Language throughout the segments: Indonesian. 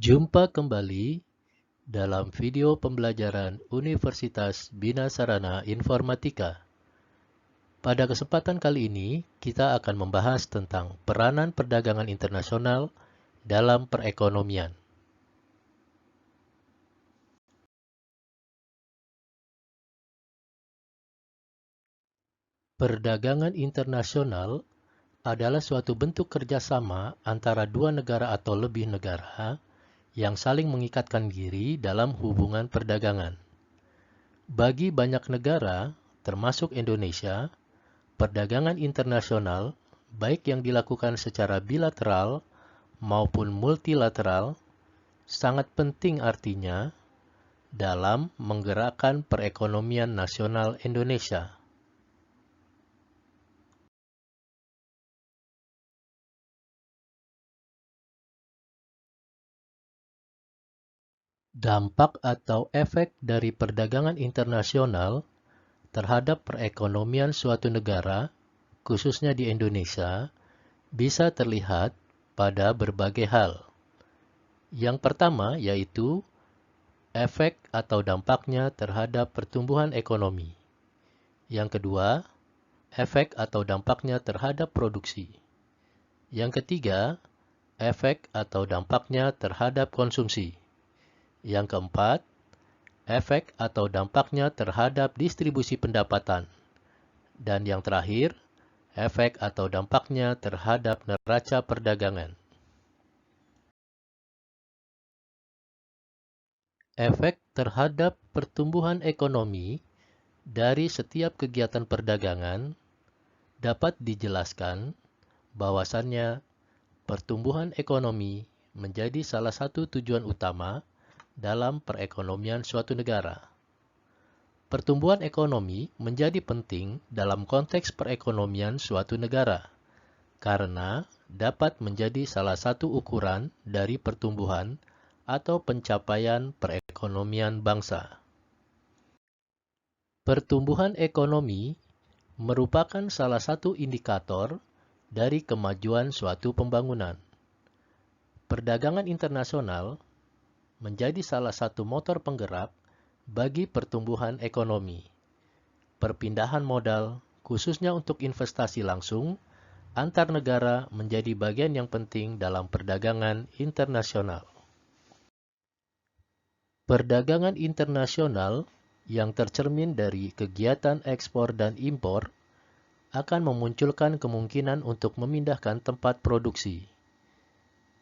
Jumpa kembali dalam video pembelajaran Universitas Bina Sarana Informatika. Pada kesempatan kali ini, kita akan membahas tentang peranan perdagangan internasional dalam perekonomian. Perdagangan internasional adalah suatu bentuk kerjasama antara dua negara atau lebih negara yang saling mengikatkan diri dalam hubungan perdagangan. Bagi banyak negara, termasuk Indonesia, perdagangan internasional, baik yang dilakukan secara bilateral maupun multilateral, sangat penting artinya dalam menggerakkan perekonomian nasional Indonesia. Dampak atau efek dari perdagangan internasional terhadap perekonomian suatu negara, khususnya di Indonesia, bisa terlihat pada berbagai hal. Yang pertama yaitu efek atau dampaknya terhadap pertumbuhan ekonomi. Yang kedua, efek atau dampaknya terhadap produksi. Yang ketiga, efek atau dampaknya terhadap konsumsi. Yang keempat, efek atau dampaknya terhadap distribusi pendapatan. Dan yang terakhir, efek atau dampaknya terhadap neraca perdagangan. Efek terhadap pertumbuhan ekonomi dari setiap kegiatan perdagangan dapat dijelaskan bahwasannya pertumbuhan ekonomi menjadi salah satu tujuan utama dalam perekonomian suatu negara. Pertumbuhan ekonomi menjadi penting dalam konteks perekonomian suatu negara karena dapat menjadi salah satu ukuran dari pertumbuhan atau pencapaian perekonomian bangsa. Pertumbuhan ekonomi merupakan salah satu indikator dari kemajuan suatu pembangunan. Perdagangan internasional menjadi salah satu motor penggerak bagi pertumbuhan ekonomi. Perpindahan modal, khususnya untuk investasi langsung, antar negara menjadi bagian yang penting dalam perdagangan internasional. Perdagangan internasional yang tercermin dari kegiatan ekspor dan impor akan memunculkan kemungkinan untuk memindahkan tempat produksi.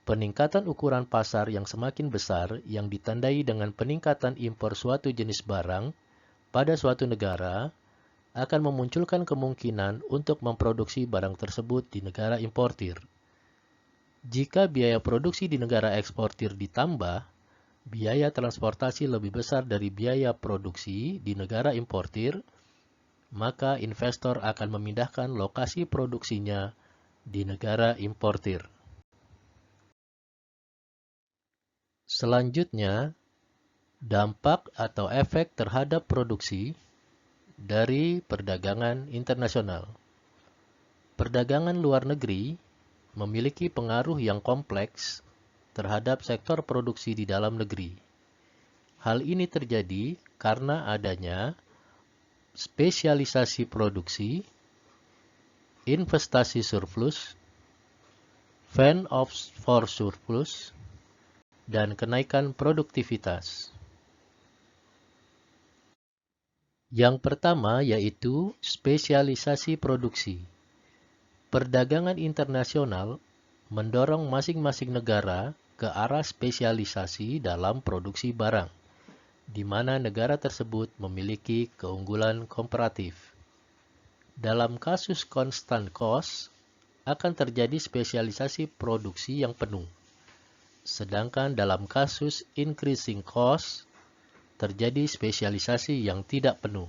Peningkatan ukuran pasar yang semakin besar yang ditandai dengan peningkatan impor suatu jenis barang pada suatu negara akan memunculkan kemungkinan untuk memproduksi barang tersebut di negara importir. Jika biaya produksi di negara eksportir ditambah, biaya transportasi lebih besar dari biaya produksi di negara importir, maka investor akan memindahkan lokasi produksinya di negara importir. Selanjutnya, dampak atau efek terhadap produksi dari perdagangan internasional. Perdagangan luar negeri memiliki pengaruh yang kompleks terhadap sektor produksi di dalam negeri. Hal ini terjadi karena adanya spesialisasi produksi, investasi surplus, fan for surplus, dan kenaikan produktivitas. Yang pertama yaitu spesialisasi produksi. Perdagangan internasional mendorong masing-masing negara ke arah spesialisasi dalam produksi barang, di mana negara tersebut memiliki keunggulan komparatif. Dalam kasus constant cost, akan terjadi spesialisasi produksi yang penuh. Sedangkan dalam kasus increasing cost, terjadi spesialisasi yang tidak penuh.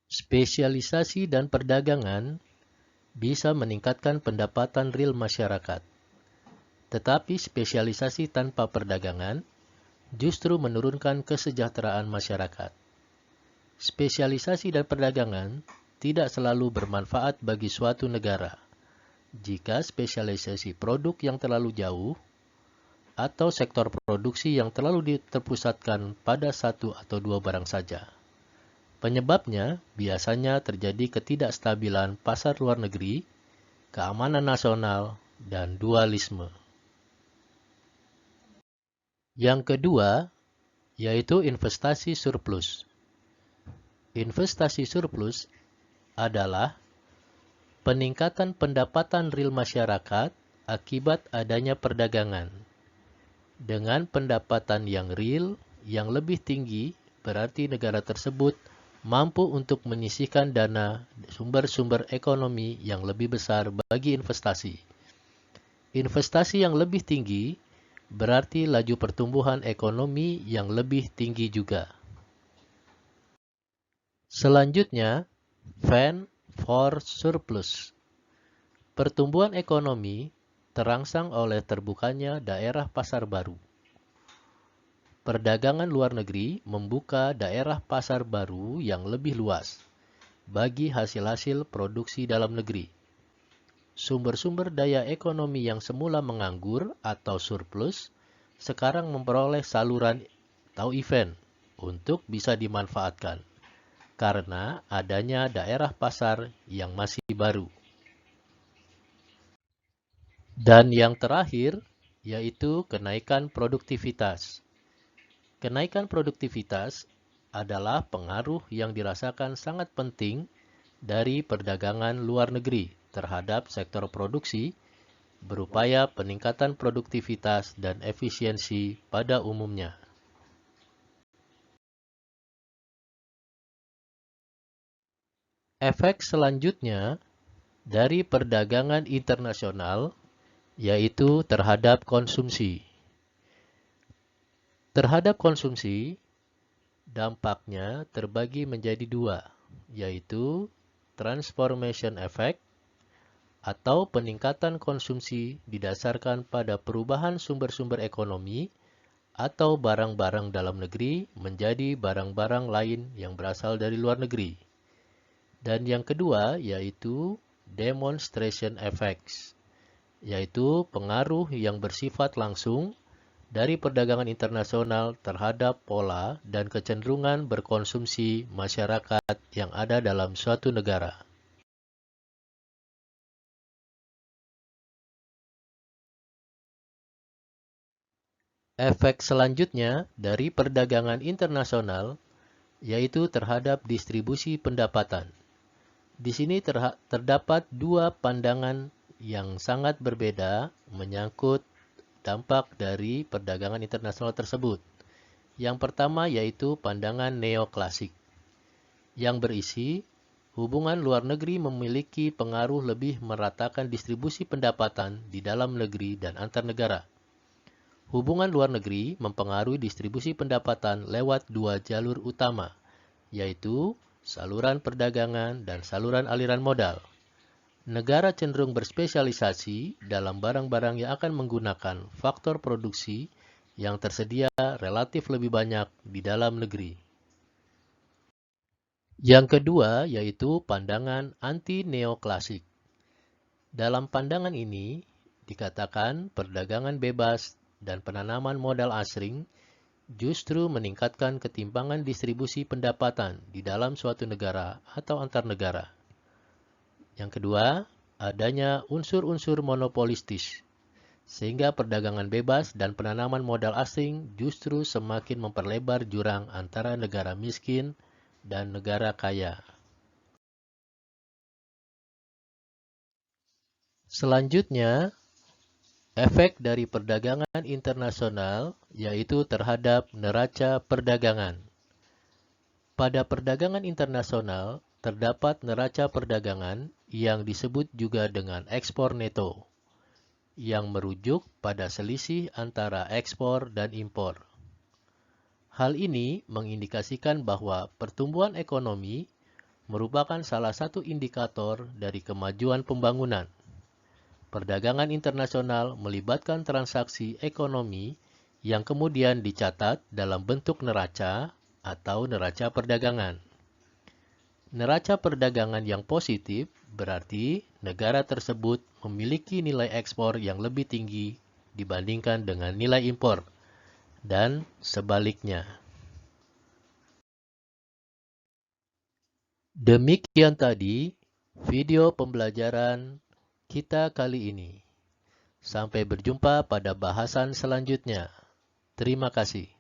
Spesialisasi dan perdagangan bisa meningkatkan pendapatan real masyarakat. Tetapi spesialisasi tanpa perdagangan justru menurunkan kesejahteraan masyarakat. Spesialisasi dan perdagangan tidak selalu bermanfaat bagi suatu negara. Jika spesialisasi produk yang terlalu jauh, atau sektor produksi yang terlalu terpusatkan pada satu atau dua barang saja. Penyebabnya biasanya terjadi ketidakstabilan pasar luar negeri, keamanan nasional, dan dualisme. Yang kedua, yaitu investasi surplus. Investasi surplus adalah peningkatan pendapatan real masyarakat akibat adanya perdagangan. Dengan pendapatan yang real yang lebih tinggi, berarti negara tersebut mampu untuk menyisihkan dana sumber-sumber ekonomi yang lebih besar bagi investasi. Investasi yang lebih tinggi berarti laju pertumbuhan ekonomi yang lebih tinggi juga. Selanjutnya, Van for surplus. Pertumbuhan ekonomi terangsang oleh terbukanya daerah pasar baru. Perdagangan luar negeri membuka daerah pasar baru yang lebih luas bagi hasil-hasil produksi dalam negeri. Sumber-sumber daya ekonomi yang semula menganggur atau surplus sekarang memperoleh saluran atau event untuk bisa dimanfaatkan karena adanya daerah pasar yang masih baru. Dan yang terakhir yaitu kenaikan produktivitas. Kenaikan produktivitas adalah pengaruh yang dirasakan sangat penting dari perdagangan luar negeri terhadap sektor produksi, berupaya peningkatan produktivitas dan efisiensi pada umumnya. Efek selanjutnya dari perdagangan internasional yaitu terhadap konsumsi. Terhadap konsumsi, dampaknya terbagi menjadi dua, yaitu transformation effect atau peningkatan konsumsi didasarkan pada perubahan sumber-sumber ekonomi atau barang-barang dalam negeri menjadi barang-barang lain yang berasal dari luar negeri. Dan yang kedua yaitu demonstration effects, yaitu pengaruh yang bersifat langsung dari perdagangan internasional terhadap pola dan kecenderungan berkonsumsi masyarakat yang ada dalam suatu negara. Efek selanjutnya dari perdagangan internasional yaitu terhadap distribusi pendapatan. Di sini terdapat dua pandangan yang sangat berbeda menyangkut dampak dari perdagangan internasional tersebut. Yang pertama yaitu pandangan neoklasik, yang berisi hubungan luar negeri memiliki pengaruh lebih meratakan distribusi pendapatan di dalam negeri dan antar negara. Hubungan luar negeri mempengaruhi distribusi pendapatan lewat dua jalur utama, yaitu saluran perdagangan dan saluran aliran modal. Negara cenderung berspesialisasi dalam barang-barang yang akan menggunakan faktor produksi yang tersedia relatif lebih banyak di dalam negeri. Yang kedua yaitu pandangan anti-neoklasik. Dalam pandangan ini, dikatakan perdagangan bebas dan penanaman modal asing justru meningkatkan ketimpangan distribusi pendapatan di dalam suatu negara atau antar negara. Yang kedua, adanya unsur-unsur monopolistis, sehingga perdagangan bebas dan penanaman modal asing justru semakin memperlebar jurang antara negara miskin dan negara kaya. Selanjutnya, efek dari perdagangan internasional yaitu terhadap neraca perdagangan. Pada perdagangan internasional, terdapat neraca perdagangan yang disebut juga dengan ekspor neto, yang merujuk pada selisih antara ekspor dan impor. Hal ini mengindikasikan bahwa pertumbuhan ekonomi merupakan salah satu indikator dari kemajuan pembangunan. Perdagangan internasional melibatkan transaksi ekonomi yang kemudian dicatat dalam bentuk neraca atau neraca perdagangan. Neraca perdagangan yang positif berarti negara tersebut memiliki nilai ekspor yang lebih tinggi dibandingkan dengan nilai impor, dan sebaliknya. Demikian tadi video pembelajaran kita kali ini. Sampai berjumpa pada bahasan selanjutnya. Terima kasih.